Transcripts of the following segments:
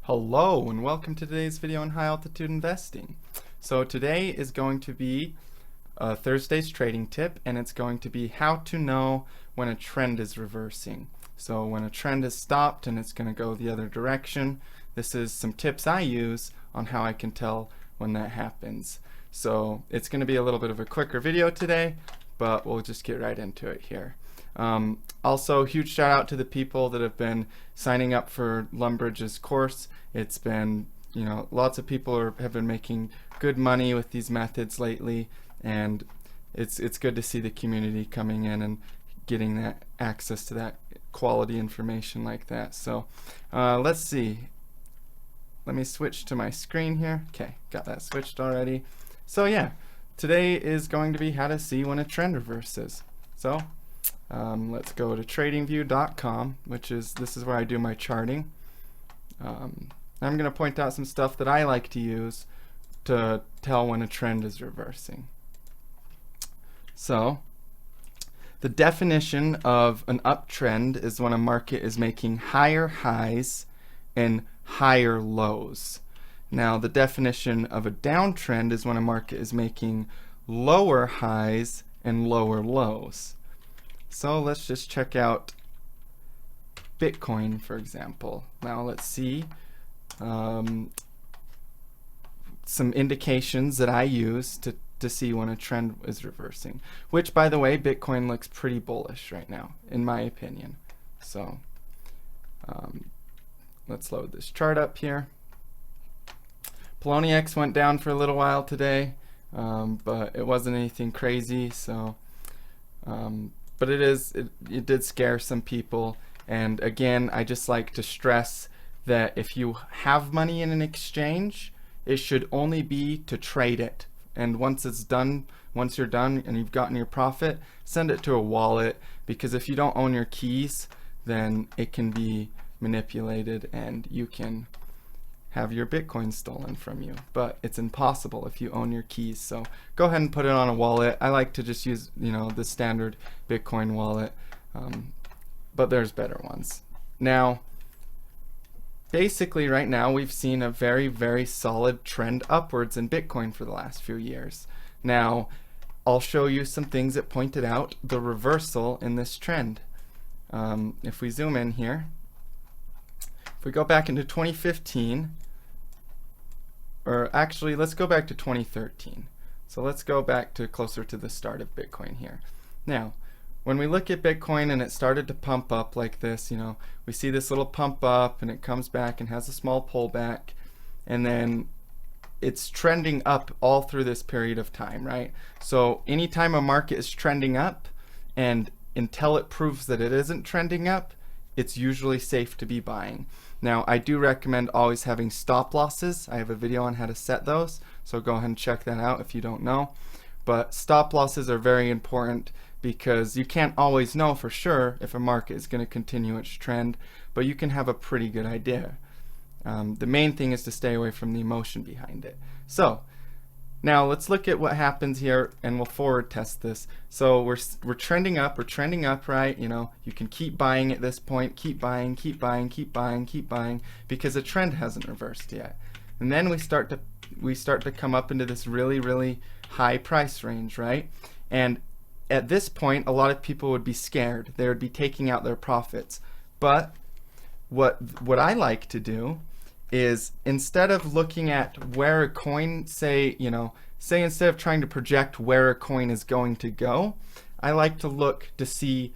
Hello and welcome to today's video on high altitude investing. So today is going to be Thursday's trading tip, and it's going to be how to know when a trend is reversing. So when a trend is stopped and it's going to go the other direction, this is some tips I use on how I can tell when that happens. So it's going to be a little bit of a quicker video today, but we'll just get right into it here. Also, huge shout out to the people that have been signing up for Lumbridge's course. It's been, lots of people have been making good money with these methods lately, and it's good to see the community coming in and getting that access to that quality information like that. So let's see. Let me switch to my screen here. Okay, got that switched already. So yeah, today is going to be how to see when a trend reverses. So let's go to tradingview.com, this is where I do my charting. I'm going to point out some stuff that I like to use to tell when a trend is reversing. So the definition of an uptrend is when a market is making higher highs and higher lows. Now the definition of a downtrend is when a market is making lower highs and lower lows. So let's just check out Bitcoin, for example. Now let's see some indications that I use to see when a trend is reversing, which, by the way, Bitcoin looks pretty bullish right now, in my opinion. So let's load this chart up here. Poloniex went down for a little while today, but it wasn't anything crazy. So but it did scare some people. And again, I just like to stress that if you have money in an exchange, it should only be to trade it. And once you're done and you've gotten your profit, send it to a wallet, because if you don't own your keys, then it can be manipulated and you can have your Bitcoin stolen from you. But it's impossible if you own your keys. So go ahead and put it on a wallet. I like to just use the standard Bitcoin wallet, but there's better ones. Now basically right now we've seen a very, very solid trend upwards in Bitcoin for the last few years. Now I'll show you some things that pointed out the reversal in this trend. If we zoom in here, if we go back into 2015, or actually let's go back to 2013. So let's go back to closer to the start of Bitcoin here. Now when we look at Bitcoin and it started to pump up like this, we see this little pump up and it comes back and has a small pullback, and then it's trending up all through this period of time, right? So anytime a market is trending up, and until it proves that it isn't trending up, it's usually safe to be buying. Now I do recommend always having stop losses. I have a video on how to set those, so go ahead and check that out if you don't know. But stop losses are very important, because you can't always know for sure if a market is going to continue its trend, but you can have a pretty good idea. The main thing is to stay away from the emotion behind it. So now let's look at what happens here, and we'll forward test this. So we're trending up, right? You can keep buying at this point, keep buying, because the trend hasn't reversed yet. And then we start to come up into this really, really high price range, right? And at this point, a lot of people would be scared. They would be taking out their profits. But what I like to do is, instead of looking at where a coin, say instead of trying to project where a coin is going to go, I like to look to see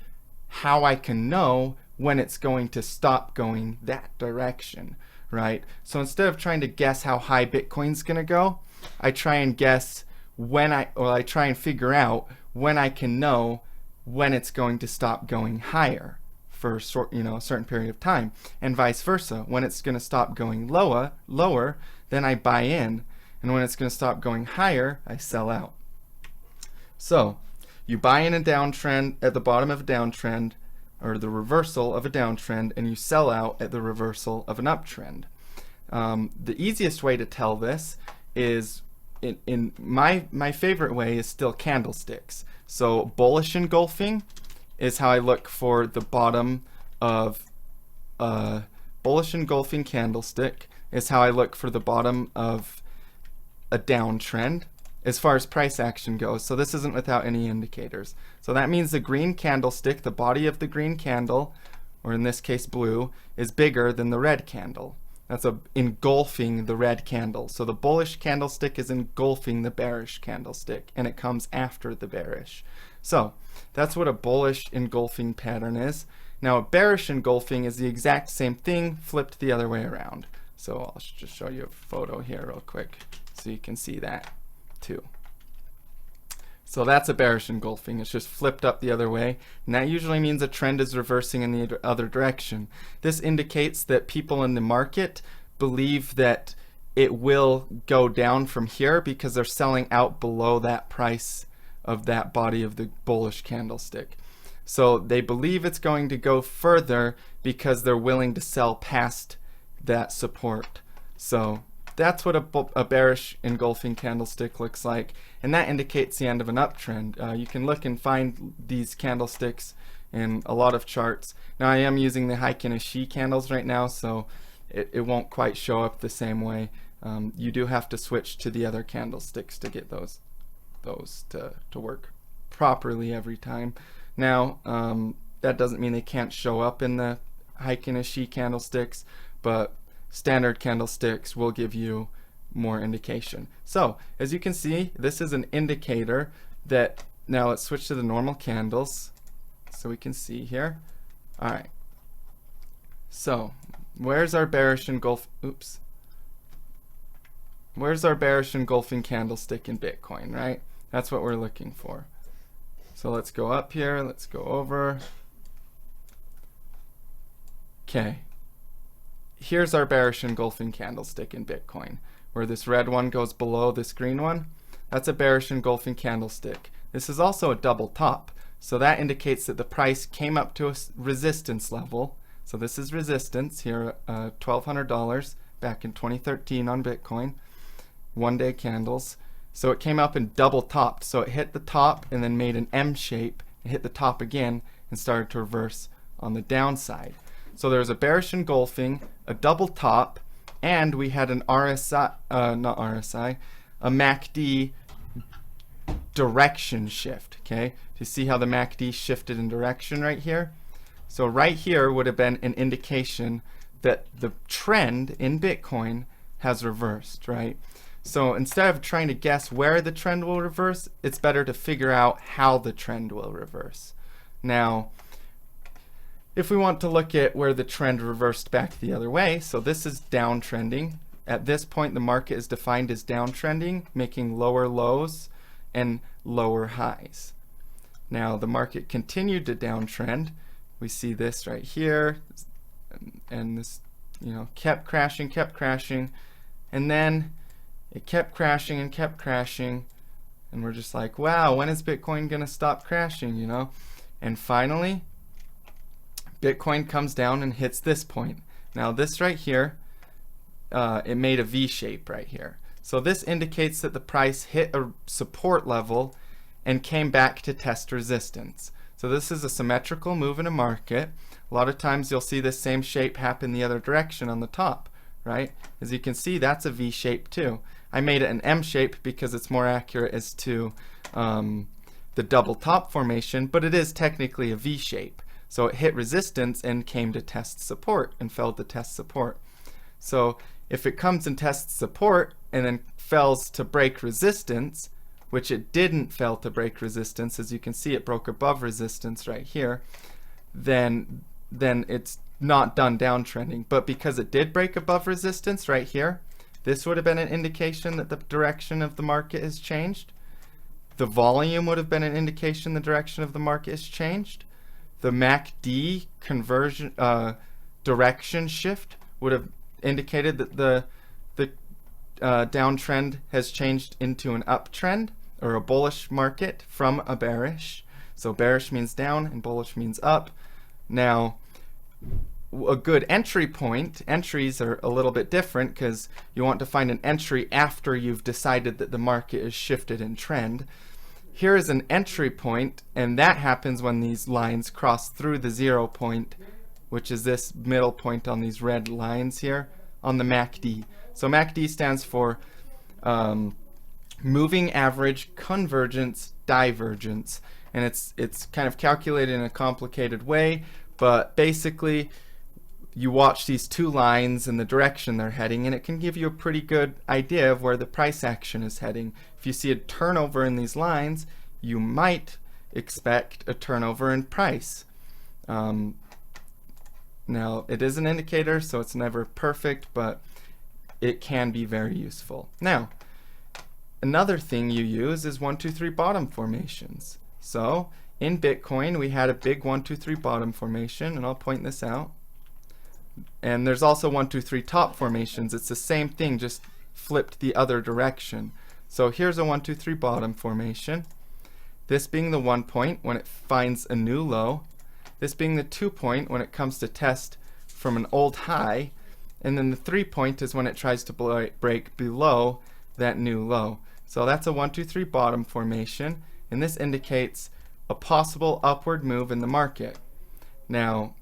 how I can know when it's going to stop going that direction, right? So instead of trying to guess how high Bitcoin's going to go, I try and guess I try and figure out when I can know when it's going to stop going higher for a certain period of time, and vice versa. When it's going to stop going lower, then I buy in, and when it's going to stop going higher, I sell out. So you buy in a downtrend at the bottom of a downtrend, or the reversal of a downtrend, and you sell out at the reversal of an uptrend. The easiest way to tell this is, in my favorite way, is still candlesticks. So bullish engulfing is how I look for the bottom of a bullish engulfing candlestick, is how I look for the bottom of a downtrend as far as price action goes. So this isn't without any indicators. So that means the green candlestick, the body of the green candle, or in this case blue, is bigger than the red candle. That's engulfing the red candle. So the bullish candlestick is engulfing the bearish candlestick, and it comes after the bearish. So that's what a bullish engulfing pattern is. Now a bearish engulfing is the exact same thing, flipped the other way around. So I'll just show you a photo here real quick so you can see that too. So that's a bearish engulfing. It's just flipped up the other way, and that usually means a trend is reversing in the other direction. This indicates that people in the market believe that it will go down from here because they're selling out below that price of that body of the bullish candlestick. So they believe it's going to go further because they're willing to sell past that support. So that's what a bearish engulfing candlestick looks like, and that indicates the end of an uptrend. You can look and find these candlesticks in a lot of charts. Now I am using the Heiken Ashi candles right now, so it won't quite show up the same way. You do have to switch to the other candlesticks to get those to work properly every time. Now that doesn't mean they can't show up in the Heiken Ashi candlesticks, but standard candlesticks will give you more indication. So as you can see, this is an indicator that, now let's switch to the normal candles so we can see here. All right, so where's our bearish where's our bearish engulfing candlestick in Bitcoin, right? That's what we're looking for. So let's go up here, let's go over. Okay, here's our bearish engulfing candlestick in Bitcoin, where this red one goes below this green one. That's a bearish engulfing candlestick. This is also a double top, so that indicates that the price came up to a resistance level. So this is resistance here, $1,200 back in 2013 on Bitcoin, one-day candles. So it came up and double topped, so it hit the top and then made an M shape, it hit the top again and started to reverse on the downside. So there's a bearish engulfing, a double top, and we had an RSI, not RSI, a MACD direction shift. Okay, do you see how the MACD shifted in direction right here? So right here would have been an indication that the trend in Bitcoin has reversed, right? So instead of trying to guess where the trend will reverse, it's better to figure out how the trend will reverse. Now, if we want to look at where the trend reversed back the other way, so this is downtrending. At this point, the market is defined as downtrending, making lower lows and lower highs. Now, the market continued to downtrend. We see this right here, and this, kept crashing, and then it kept crashing and kept crashing, and we're just like, wow, when is Bitcoin gonna stop crashing, And finally, Bitcoin comes down and hits this point. Now this right here, it made a V shape right here. So this indicates that the price hit a support level and came back to test resistance. So this is a symmetrical move in a market. A lot of times you'll see this same shape happen the other direction on the top, right? As you can see, that's a V shape too. I made it an M shape because it's more accurate as to the double top formation, but it is technically a V shape. So it hit resistance and came to test support and failed to test support. So if it comes and tests support and then fails to break resistance, which it didn't fail to break resistance, as you can see it broke above resistance right here, then it's not done downtrending. But because it did break above resistance right here, this would have been an indication that the direction of the market has changed. The volume would have been an indication the direction of the market has changed. The MACD conversion direction shift would have indicated that the downtrend has changed into an uptrend or a bullish market from a bearish. So bearish means down and bullish means up. Now, a good entry point, entries are a little bit different because you want to find an entry after you've decided that the market is shifted in trend. Here is an entry point, and that happens when these lines cross through the 0 point, which is this middle point on these red lines here on the MACD. So MACD stands for moving average convergence divergence, and it's kind of calculated in a complicated way, but basically you watch these two lines and the direction they're heading, and it can give you a pretty good idea of where the price action is heading. If you see a turnover in these lines, you might expect a turnover in price. Now, it is an indicator, so it's never perfect, but it can be very useful. Now, another thing you use is 1, 2, 3 bottom formations. So in Bitcoin, we had a big 1, 2, 3 bottom formation, and I'll point this out. And there's also 1, 2, 3 top formations. It's the same thing, just flipped the other direction. So here's a 1, 2, 3 bottom formation. This being the 1 point when it finds a new low. This being the 2 point when it comes to test from an old high. And then the 3 point is when it tries to break below that new low. So that's a 1, 2, 3 bottom formation. And this indicates a possible upward move in the market. Now,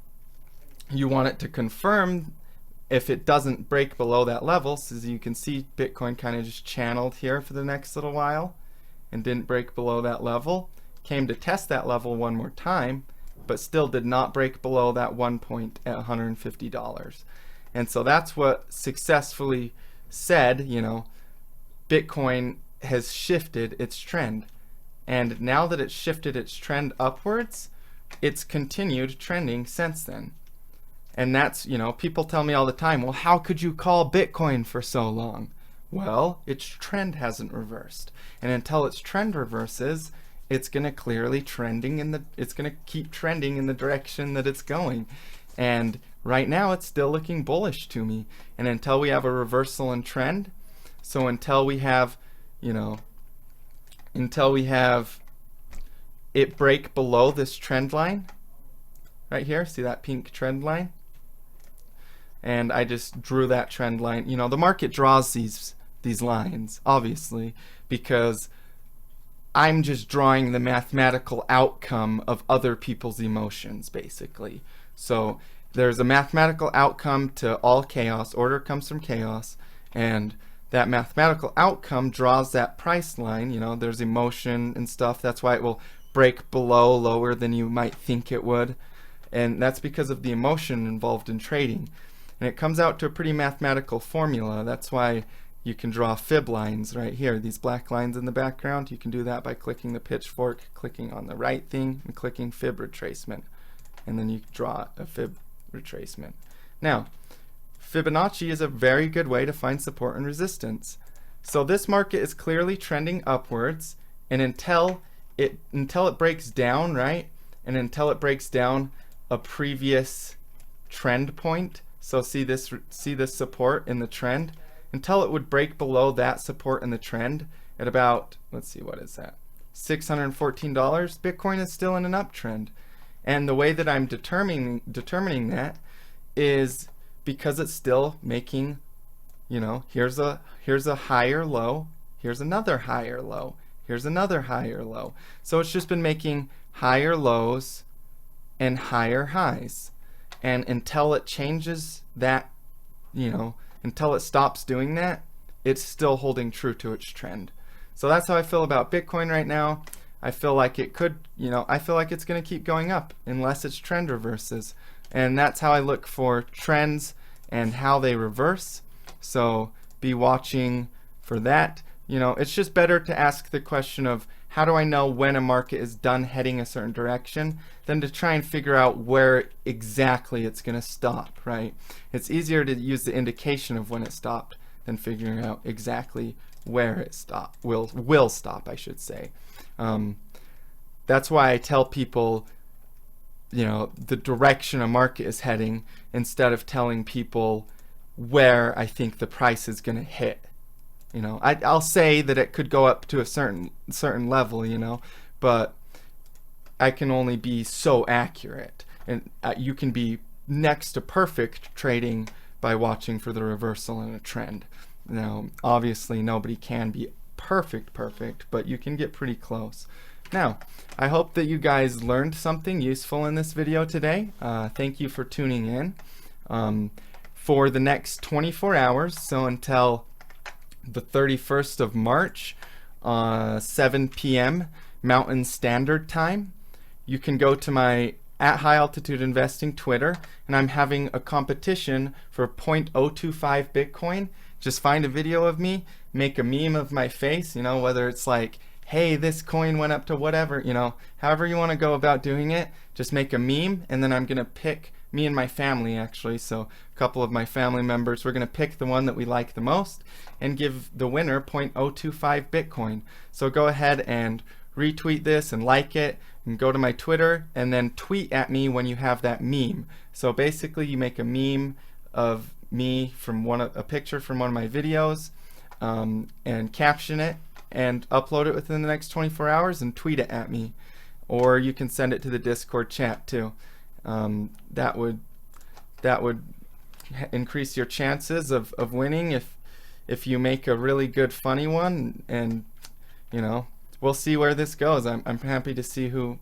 you want it to confirm if it doesn't break below that level. So as you can see, Bitcoin kind of just channeled here for the next little while and didn't break below that level. Came to test that level one more time, but still did not break below that 1 point at $150. And so that's what successfully said, you know, Bitcoin has shifted its trend. And now that it's shifted its trend upwards, it's continued trending since then. And that's, you know, people tell me all the time, well, how could you call Bitcoin for so long? Well, its trend hasn't reversed. And until its trend reverses, it's going to clearly it's going to keep trending in the direction that it's going. And right now it's still looking bullish to me. And until we have a reversal in trend, so until we have, you know, until we have it break below this trend line right here, see that pink trend line? And I just drew that trend line. You know, the market draws these lines, obviously, because I'm just drawing the mathematical outcome of other people's emotions, basically. So there's a mathematical outcome to all chaos. Order comes from chaos, and that mathematical outcome draws that price line. You know, there's emotion and stuff. That's why it will break below lower than you might think it would. And that's because of the emotion involved in trading. And it comes out to a pretty mathematical formula. That's why you can draw fib lines right here. These black lines in the background, you can do that by clicking the pitchfork, clicking on the right thing, and clicking fib retracement. And then you draw a fib retracement. Now, Fibonacci is a very good way to find support and resistance. So this market is clearly trending upwards, and until it breaks down, right? And until it breaks down a previous trend point, so see this support in the trend, until it would break below that support in the trend at about, let's see, what is that? $614, Bitcoin is still in an uptrend. And the way that I'm determining that is because it's still making, you know, here's a higher low, here's another higher low, here's another higher low. So it's just been making higher lows and higher highs. And until it changes that, you know, until it stops doing that, it's still holding true to its trend. So that's how I feel about Bitcoin right now. I feel like it could, you know, I feel like it's going to keep going up unless its trend reverses. And that's how I look for trends and how they reverse. So be watching for that. You know, it's just better to ask the question of how do I know when a market is done heading a certain direction than to try and figure out where exactly it's going to stop, right? It's easier to use the indication of when it stopped than figuring out exactly where it will stop, I should say. That's why I tell people, you know, the direction a market is heading instead of telling people where I think the price is going to hit. You know, I'll say that it could go up to a certain level, you know, but I can only be so accurate. And you can be next to perfect trading by watching for the reversal in a trend. Now, obviously, nobody can be perfect, but you can get pretty close. Now, I hope that you guys learned something useful in this video today. Thank you for tuning in. for the next 24 hours, so until the 31st of March, 7 p.m. Mountain Standard Time. You can go to my at High Altitude Investing Twitter, and I'm having a competition for 0.025 Bitcoin. Just find a video of me, make a meme of my face, whether it's like, hey, this coin went up to whatever, however you want to go about doing it, just make a meme, and then I'm going to pick, me and my family actually, so a couple of my family members, we're going to pick the one that we like the most and give the winner 0.025 Bitcoin. So go ahead and retweet this and like it, and go to my Twitter and then tweet at me when you have that meme. So basically you make a meme of me from a picture from one of my videos, and caption it and upload it within the next 24 hours and tweet it at me. Or you can send it to the Discord chat too. That would increase your chances of winning if you make a really good funny one, and we'll see where this goes. I'm happy to see who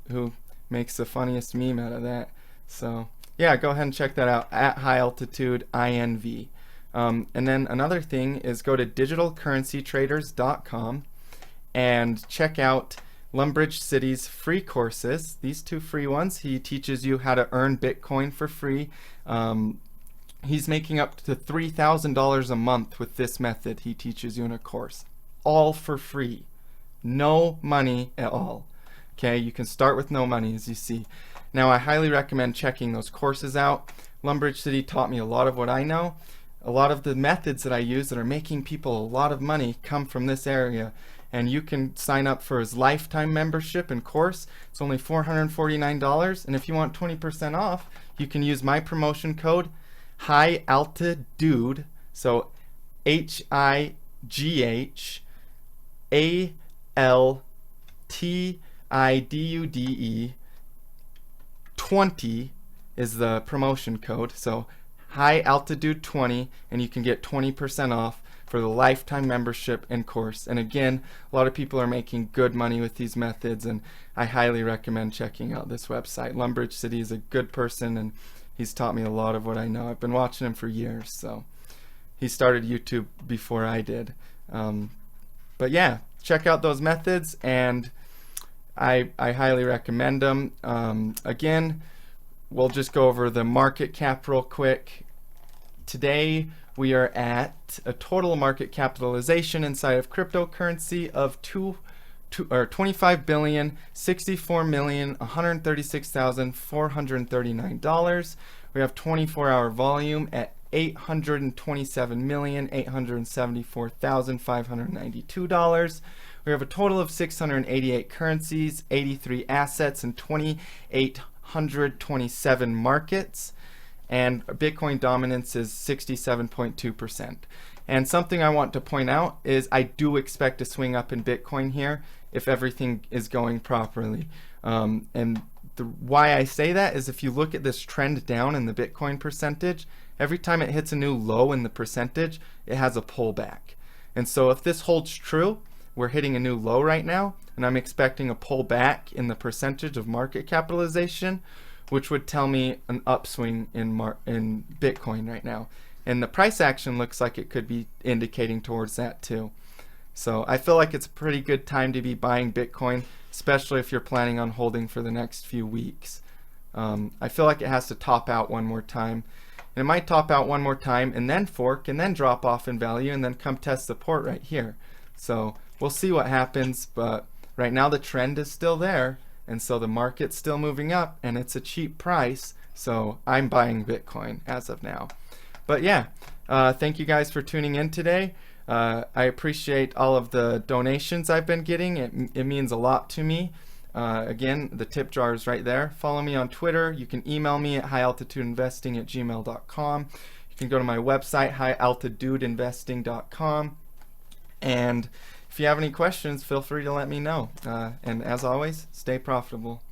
makes the funniest meme out of that. So yeah, go ahead and check that out at High Altitude INV. And then another thing is go to digitalcurrencytraders.com and check out Lumbridge City's free courses. These 2 free ones, he teaches you how to earn Bitcoin for free. He's making up to $3,000 a month with this method he teaches you in a course. All for free. No money at all. Okay, you can start with no money, as you see. Now, I highly recommend checking those courses out. Lumbridge City taught me a lot of what I know. A lot of the methods that I use that are making people a lot of money come from this area. And you can sign up for his lifetime membership and course. It's only $449. And if you want 20% off, you can use my promotion code HIGHALTIDUDE. So HIGHALTIDUDE 20 is the promotion code. So High Altitude 20, and you can get 20% off for the lifetime membership and course. And again, a lot of people are making good money with these methods, and I highly recommend checking out this website. Lumbridge City is a good person, and he's taught me a lot of what I know. I've been watching him for years, so he started YouTube before I did. But yeah, check out those methods, and I highly recommend them. Again, we'll just go over the market cap real quick. Today we are at a total market capitalization inside of cryptocurrency of 25,064,136,439. We have 24-hour volume at $827,874,592. We have a total of 688 currencies, 83 assets, and 2,827 markets. And Bitcoin dominance is 67.2%. And something I want to point out is I do expect a swing up in Bitcoin here if everything is going properly. And why I say that is if you look at this trend down in the Bitcoin percentage, every time it hits a new low in the percentage, it has a pullback. And so if this holds true, we're hitting a new low right now, and I'm expecting a pullback in the percentage of market capitalization, which would tell me an upswing in Bitcoin right now. And the price action looks like it could be indicating towards that too. So I feel like it's a pretty good time to be buying Bitcoin, especially if you're planning on holding for the next few weeks. I feel like it has to top out one more time. And it might top out one more time and then fork and then drop off in value and then come test support right here. So we'll see what happens, but right now the trend is still there, and so the market's still moving up, and it's a cheap price, so I'm buying Bitcoin as of now. But yeah, thank you guys for tuning in today. I appreciate all of the donations I've been getting. It means a lot to me. Again, the tip jar is right there. Follow me on Twitter. You can email me at highaltitudeinvesting@gmail.com. You can go to my website, highaltitudeinvesting.com. And if you have any questions, feel free to let me know. And as always, stay profitable.